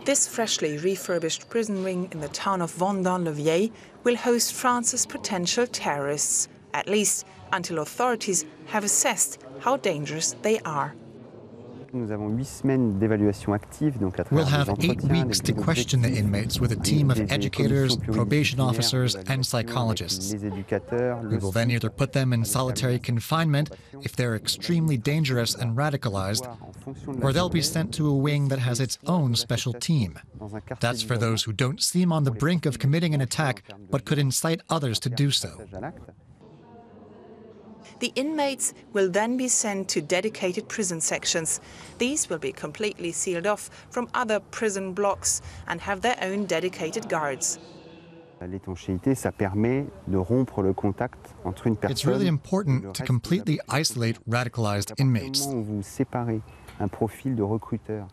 This freshly refurbished prison wing in the town of Vendin-le-Vieil will host France's potential terrorists, at least until authorities have assessed how dangerous they are. We'll have 8 weeks to question the inmates with a team of educators, probation officers, and psychologists. We will then either put them in solitary confinement if they're extremely dangerous and radicalized, or they'll be sent to a wing that has its own special team. That's for those who don't seem on the brink of committing an attack, but could incite others to do so. The inmates will then be sent to dedicated prison sections. These will be completely sealed off from other prison blocks and have their own dedicated guards. It's really important to completely isolate radicalized inmates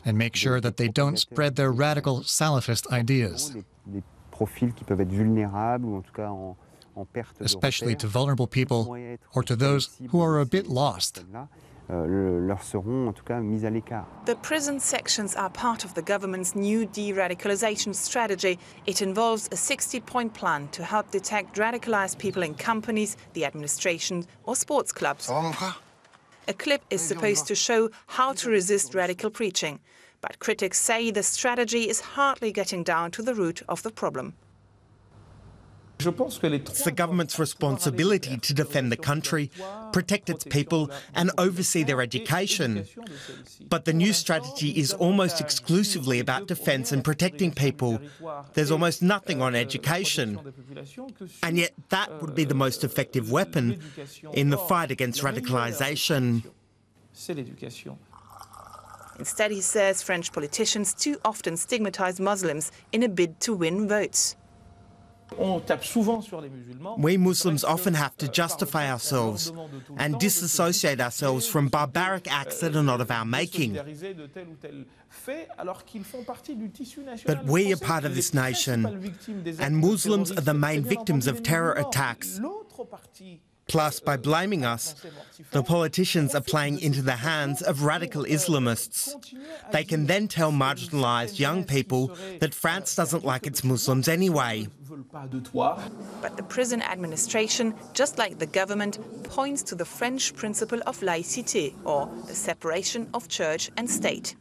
and make sure that they don't spread their radical Salafist ideas, especially to vulnerable people or to those who are a bit lost. The prison sections are part of the government's new de-radicalization strategy. It involves a 60-point plan to help detect radicalized people in companies, the administration or sports clubs. A clip is supposed to show how to resist radical preaching, but critics say the strategy is hardly getting down to the root of the problem. It's the government's responsibility to defend the country, protect its people and oversee their education. But the new strategy is almost exclusively about defence and protecting people. There's almost nothing on education. And yet that would be the most effective weapon in the fight against radicalisation. Instead, he says French politicians too often stigmatise Muslims in a bid to win votes. We Muslims often have to justify ourselves and disassociate ourselves from barbaric acts that are not of our making. But we are part of this nation, and Muslims are the main victims of terror attacks. Plus, by blaming us, the politicians are playing into the hands of radical Islamists. They can then tell marginalised young people that France doesn't like its Muslims anyway. But the prison administration, just like the government, points to the French principle of laïcité, or the separation of church and state.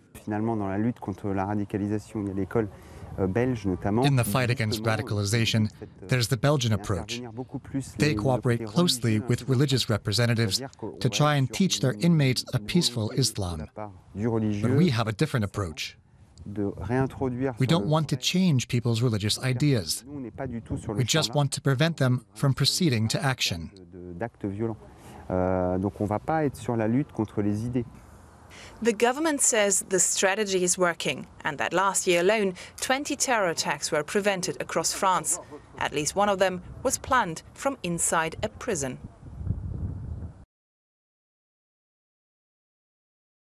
In the fight against radicalization, there's the Belgian approach. They cooperate closely with religious representatives to try and teach their inmates a peaceful Islam. But we have a different approach. We don't want to change people's religious ideas. We just want to prevent them from proceeding to action. The government says the strategy is working and that last year alone 20 terror attacks were prevented across France. At least one of them was planned from inside a prison.